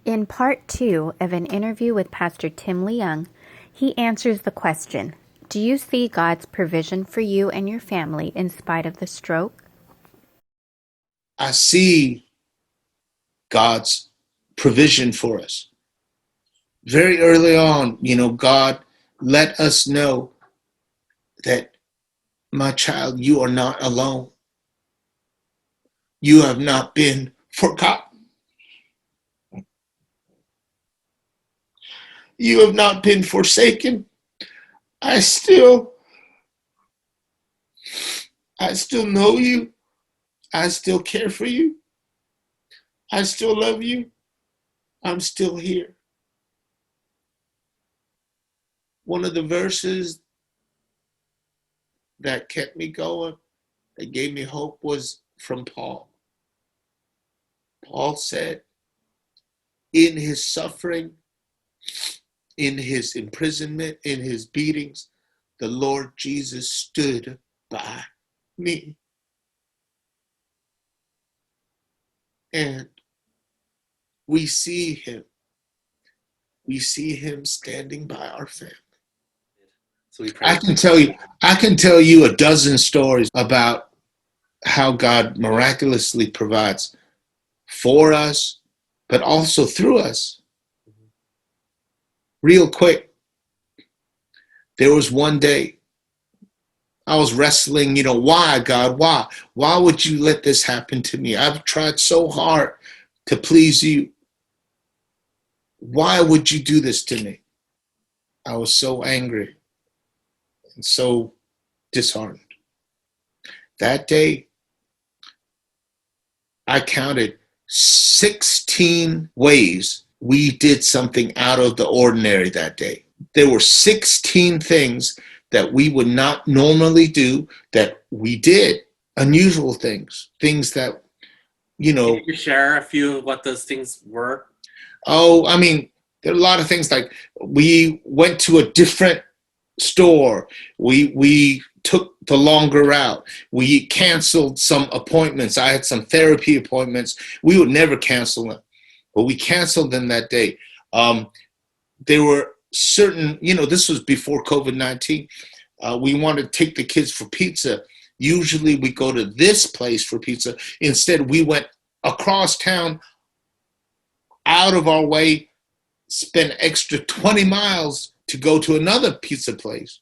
In part 2 of an interview with Pastor Tim Leung, he answers the question, do you see God's provision for you and your family in spite of the stroke? I see God's provision for us. Very early on, God let us know that, my child, you are not alone. You have not been forgotten. You have not been forsaken. I still know you. I still care for you. I still love you. I'm still here. One of the verses that kept me going, that gave me hope, was from Paul. Paul said, in his suffering, in his imprisonment, in his beatings, the Lord Jesus stood by me. And we see him. We see him standing by our family. So we pray. I can tell you a dozen stories about how God miraculously provides for us, but also through us. Real quick, there was one day I was wrestling, why, God, why? Why would you let this happen to me? I've tried so hard to please you. Why would you do this to me? I was so angry and so disheartened. That day, I counted 16 ways we did something out of the ordinary that day. There were 16 things that we would not normally do that we did. Unusual things that, Can you share a few of what those things were? Oh, I mean, there are a lot of things, like we went to a different store. We took the longer route. We canceled some appointments. I had some therapy appointments. We would never cancel them, but we canceled them that day. There were certain, this was before COVID-19. We wanted to take the kids for pizza. Usually we go to this place for pizza. Instead, we went across town, out of our way, spent extra 20 miles to go to another pizza place.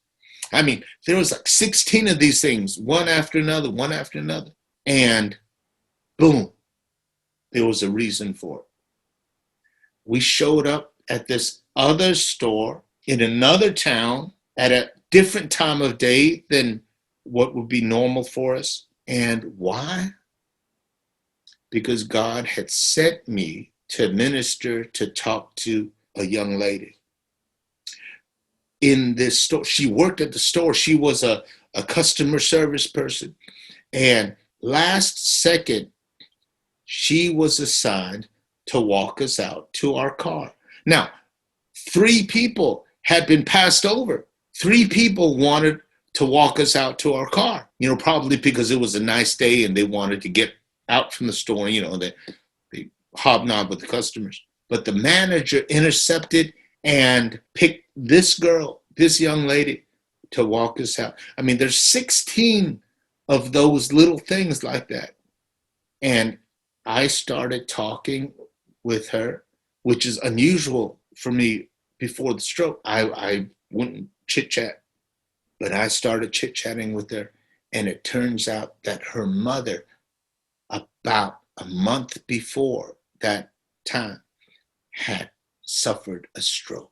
I mean, there was like 16 of these things, one after another, one after another. And boom, there was a reason for it. We showed up at this other store in another town at a different time of day than what would be normal for us. And why? Because God had sent me to minister, to talk to a young lady in this store. She worked at the store. She was a customer service person. And last second, she was assigned to walk us out to our car. Now, 3 people had been passed over. 3 people wanted to walk us out to our car, probably because it was a nice day and they wanted to get out from the store, they hobnob with the customers. But the manager intercepted and picked this girl, this young lady, to walk us out. I mean, there's 16 of those little things like that. And I started talking with her, which is unusual for me before the stroke. I wouldn't chit-chat, but I started chit-chatting with her. And it turns out that her mother, about a month before that time, had suffered a stroke.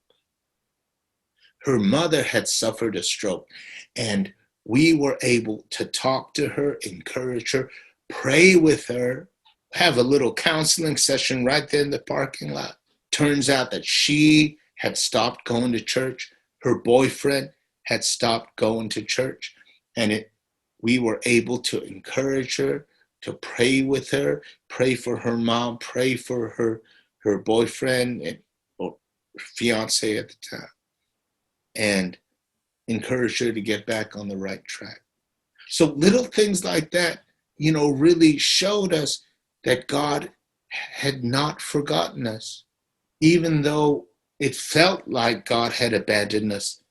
Her mother had suffered a stroke, and we were able to talk to her, encourage her, pray with her, have a little counseling session right there in the parking lot. Turns out that she had stopped going to church. Her boyfriend had stopped going to church, and we were able to encourage her, to pray with her, pray for her mom, pray for her boyfriend or fiance at the time, and encourage her to get back on the right track. So little things like that, really showed us that God had not forgotten us. Even though it felt like God had abandoned us,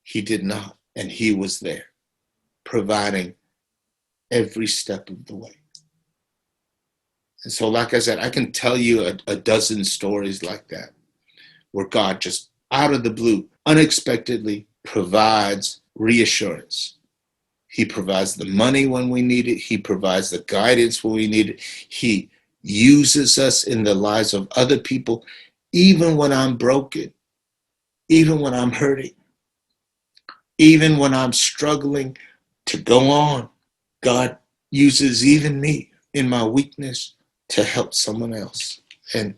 he did not. And he was there, providing every step of the way. And so, like I said, I can tell you a dozen stories like that, where God just out of the blue, unexpectedly provides reassurance. He provides the money when we need it. He provides the guidance when we need it. He uses us in the lives of other people, even when I'm broken, even when I'm hurting, even when I'm struggling to go on. God uses even me in my weakness to help someone else. And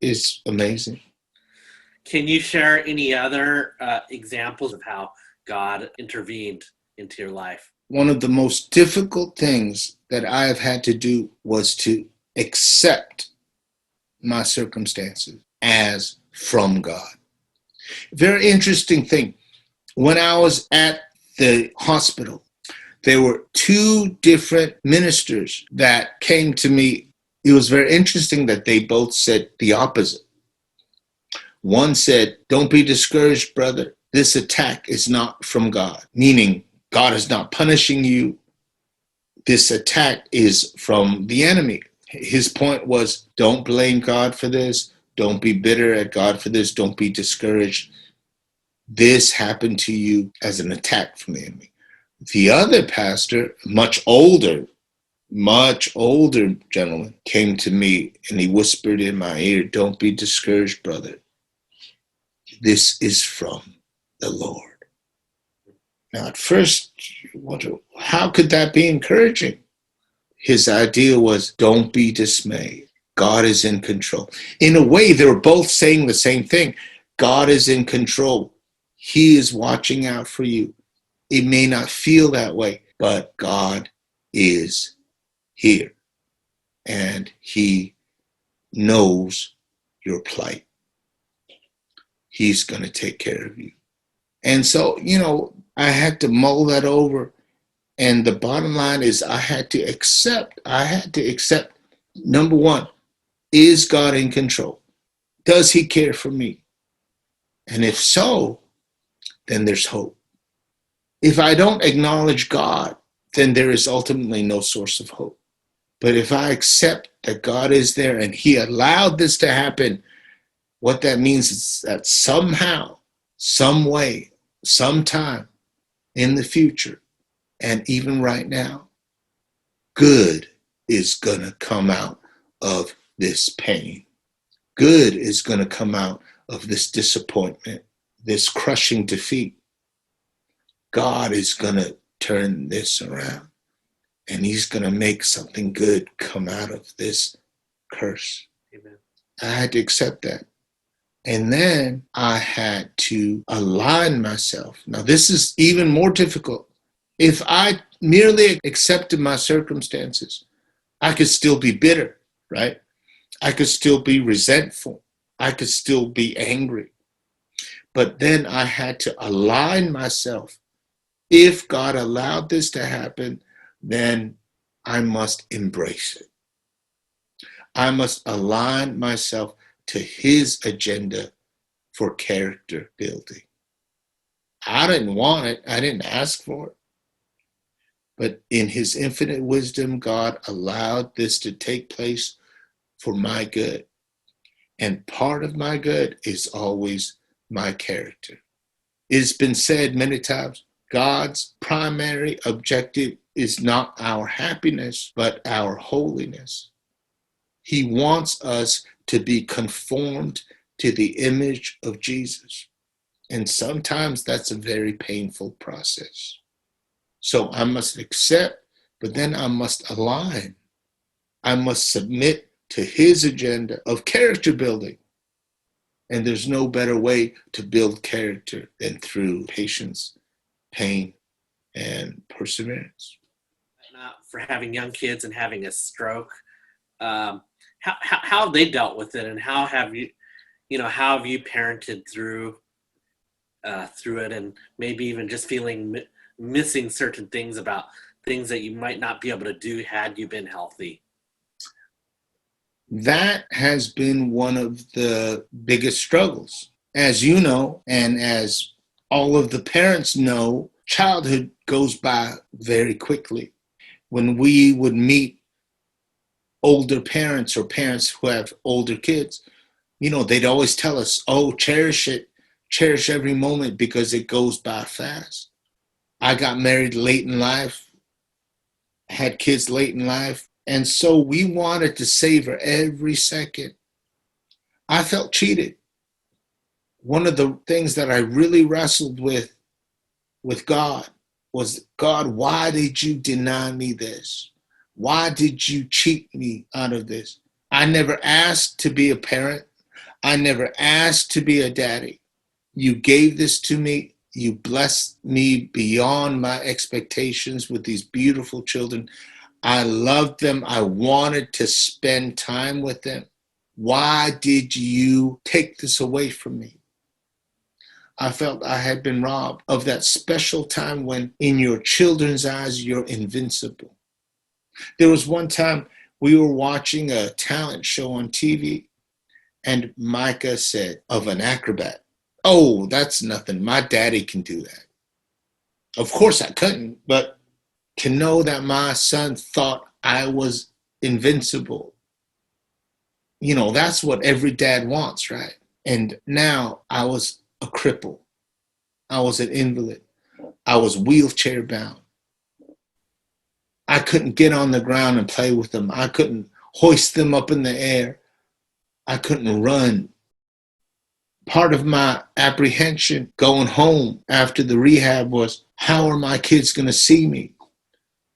it's amazing. Can you share any other examples of how God intervened into your life? One of the most difficult things that I have had to do was to accept my circumstances as from God. Very interesting thing. When I was at the hospital, there were two different ministers that came to me. It was very interesting that they both said the opposite. One said, "Don't be discouraged, brother. This attack is not from God," meaning God is not punishing you. This attack is from the enemy. His point was, don't blame God for this. Don't be bitter at God for this. Don't be discouraged. This happened to you as an attack from the enemy. The other pastor, much older gentleman, came to me and he whispered in my ear, "Don't be discouraged, brother. This is from the Lord." Now, at first, you wonder, how could that be encouraging? His idea was, don't be dismayed. God is in control. In a way, they were both saying the same thing. God is in control. He is watching out for you. It may not feel that way, but God is here. And he knows your plight. He's going to take care of you. And so, I had to mull that over. And the bottom line is I had to accept, number one, is God in control? Does he care for me? And if so, then there's hope. If I don't acknowledge God, then there is ultimately no source of hope. But if I accept that God is there and he allowed this to happen, what that means is that somehow, some way, sometime in the future, and even right now, good is going to come out of this pain. Good is going to come out of this disappointment, this crushing defeat. God is going to turn this around, and he's going to make something good come out of this curse. Amen. I had to accept that. And then I had to align myself. Now, this is even more difficult. If I merely accepted my circumstances, I could still be bitter, right? I could still be resentful. I could still be angry. But then I had to align myself. If God allowed this to happen, then I must embrace it. I must align myself to his agenda for character building. I didn't want it. I didn't ask for it. But in his infinite wisdom, God allowed this to take place for my good. And part of my good is always my character. It's been said many times, God's primary objective is not our happiness, but our holiness. He wants us to be conformed to the image of Jesus. And sometimes that's a very painful process. So I must accept, but then I must align. I must submit to his agenda of character building. And there's no better way to build character than through patience, pain, and perseverance. For having young kids and having a stroke, how have they dealt with it, and how have you parented through it, and maybe even just feeling missing certain things about things that you might not be able to do had you been healthy? That has been one of the biggest struggles. As you know, and as all of the parents know, childhood goes by very quickly. When we would meet older parents or parents who have older kids, they'd always tell us, oh, cherish it, cherish every moment because it goes by fast. I got married late in life, had kids late in life, and so we wanted to savor every second. I felt cheated. One of the things that I really wrestled with God was, God, why did you deny me this? Why did you cheat me out of this? I never asked to be a parent. I never asked to be a daddy. You gave this to me. You blessed me beyond my expectations with these beautiful children. I loved them. I wanted to spend time with them. Why did you take this away from me? I felt I had been robbed of that special time when in your children's eyes, you're invincible. There was one time we were watching a talent show on TV, and Micah said of an acrobat, oh, that's nothing. My daddy can do that. Of course I couldn't, but to know that my son thought I was invincible, that's what every dad wants, right? And now I was a cripple. I was an invalid. I was wheelchair bound. I couldn't get on the ground and play with them. I couldn't hoist them up in the air. I couldn't run. Part of my apprehension going home after the rehab was, how are my kids going to see me?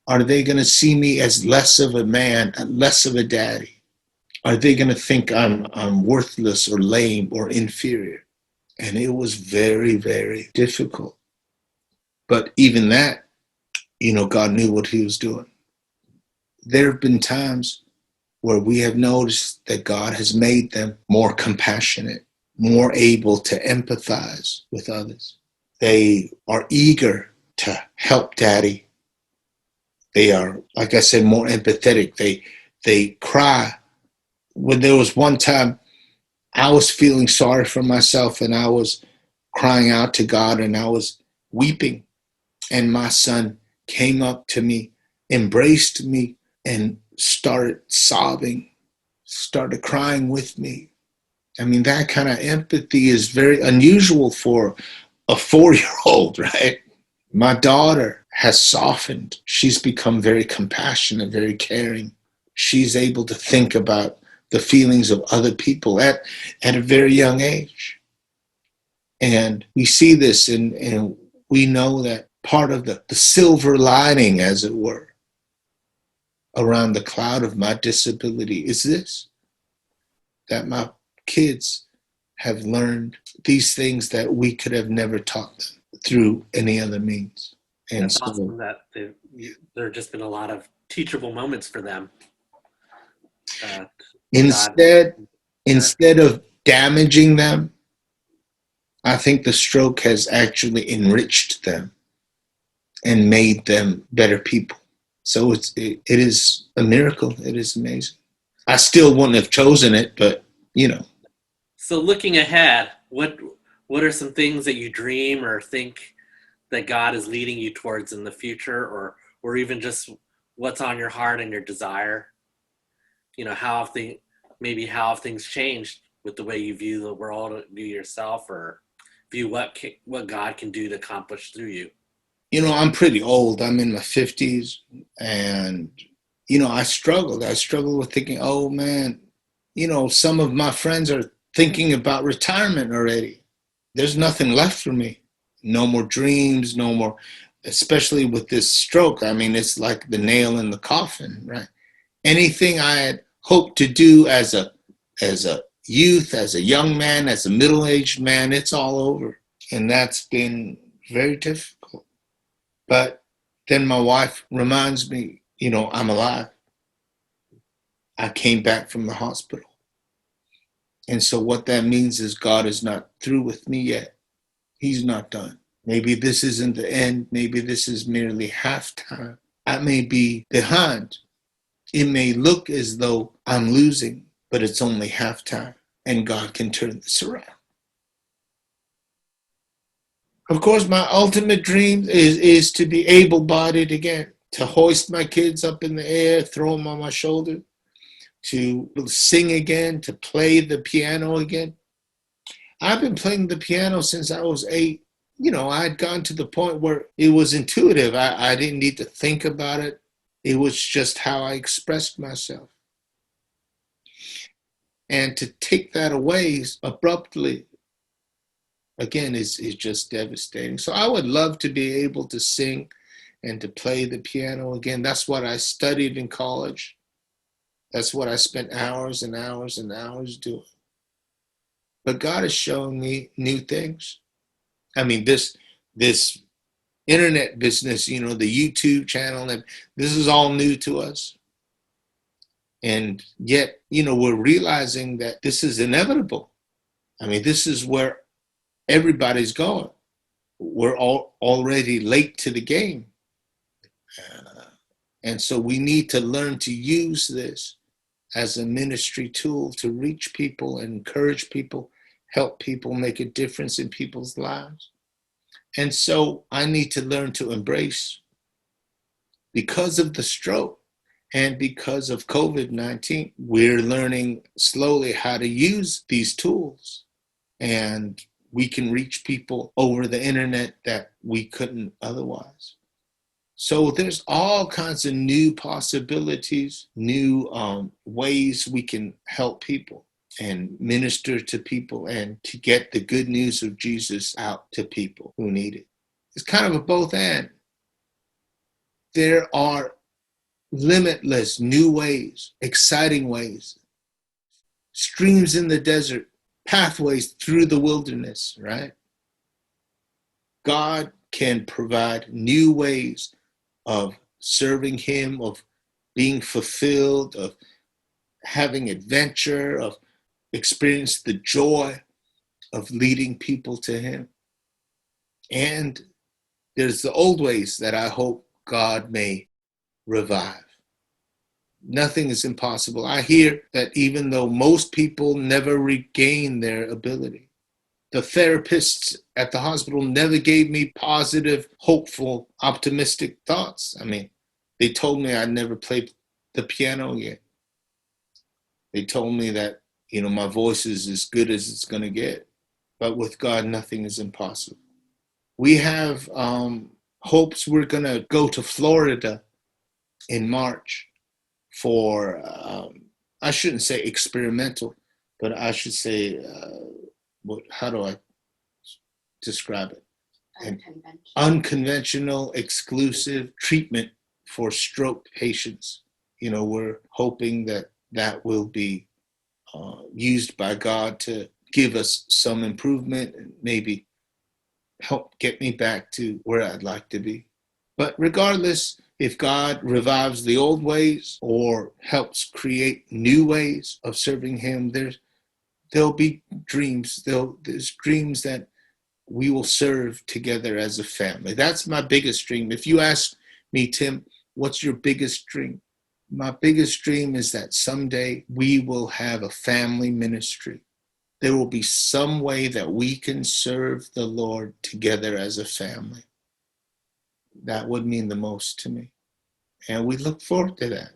Are they going to see me as less of a man, less of a daddy? Are they going to think I'm worthless or lame or inferior? And it was very, very difficult. But even that, God knew what he was doing. There have been times where we have noticed that God has made them more compassionate, more able to empathize with others. They are eager to help daddy. They are, like I said, more empathetic. They cry. When there was one time I was feeling sorry for myself and I was crying out to God and I was weeping, and my son came up to me, embraced me, and started sobbing, started crying with me. I mean, that kind of empathy is very unusual for a 4-year-old, right? My daughter has softened. She's become very compassionate, very caring. She's able to think about the feelings of other people at a very young age. And we see this and we know that part of the silver lining, as it were, around the cloud of my disability is this, that my kids have learned these things that we could have never taught them through any other means. And That's so awesome that there have just been a lot of teachable moments for them. instead of damaging them, I think the stroke has actually enriched them and made them better people. So it is a miracle. It is amazing. I still wouldn't have chosen it, but So looking ahead, what are some things that you dream or think that God is leading you towards in the future, or even just what's on your heart and your desire? How have things changed with the way you view the world, view yourself, or view what God can do to accomplish through you? I'm pretty old. I'm in my 50s, and I struggled. I struggled with thinking, oh man, some of my friends are thinking about retirement already. There's nothing left for me. No more dreams, no more, especially with this stroke. I mean, it's like the nail in the coffin, right? Anything I had hoped to do as a youth, as a young man, as a middle-aged man, it's all over. And that's been very difficult. But then my wife reminds me, I'm alive. I came back from the hospital. And so what that means is God is not through with me yet. He's not done. Maybe this isn't the end. Maybe this is merely halftime. I may be behind. It may look as though I'm losing, but it's only halftime, and God can turn this around. Of course, my ultimate dream is to be able-bodied again, to hoist my kids up in the air, throw them on my shoulder, to sing again, to play the piano again. I've been playing the piano since I was 8. I had gotten to the point where it was intuitive. I didn't need to think about it. It was just how I expressed myself. And to take that away abruptly, again, is just devastating. So I would love to be able to sing and to play the piano again. That's what I studied in college. That's what I spent hours and hours and hours doing. But God has shown me new things. I mean, this internet business, the YouTube channel, and this is all new to us. And yet, we're realizing that this is inevitable. I mean, this is where everybody's going. We're all already late to the game. And so we need to learn to use this as a ministry tool to reach people and encourage people, help people, make a difference in people's lives. And so I need to learn to embrace, because of the stroke and because of COVID-19, we're learning slowly how to use these tools. And we can reach people over the internet that we couldn't otherwise. So there's all kinds of new possibilities, new ways we can help people and minister to people and to get the good news of Jesus out to people who need it. It's kind of a both and. There are limitless new ways, exciting ways, streams in the desert, pathways through the wilderness, right? God can provide new ways of serving him, of being fulfilled, of having adventure, of experience the joy of leading people to him. And there's the old ways that I hope God may revive. Nothing is impossible. I hear that even though most people never regain their ability, the therapists at the hospital never gave me positive, hopeful, optimistic thoughts. I mean, they told me I'd never play the piano again. They told me that, my voice is as good as it's going to get. But with God, nothing is impossible. We have hopes we're going to go to Florida in March for, I shouldn't say experimental, but I should say, how do I describe it? Unconventional, exclusive treatment for stroke patients. We're hoping that will be used by God to give us some improvement and maybe help get me back to where I'd like to be. But regardless, if God revives the old ways or helps create new ways of serving him, there'll be dreams. There's dreams that we will serve together as a family. That's my biggest dream. If you ask me, Tim, what's your biggest dream? My biggest dream is that someday we will have a family ministry. There will be some way that we can serve the Lord together as a family. That would mean the most to me. And we look forward to that.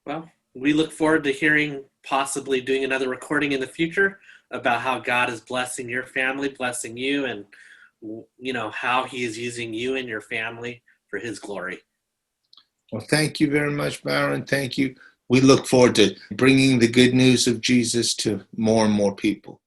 Well, we look forward to hearing, possibly doing another recording in the future about how God is blessing your family, blessing you, and how he is using you and your family for his glory. Well, thank you very much, Byron. Thank you. We look forward to bringing the good news of Jesus to more and more people.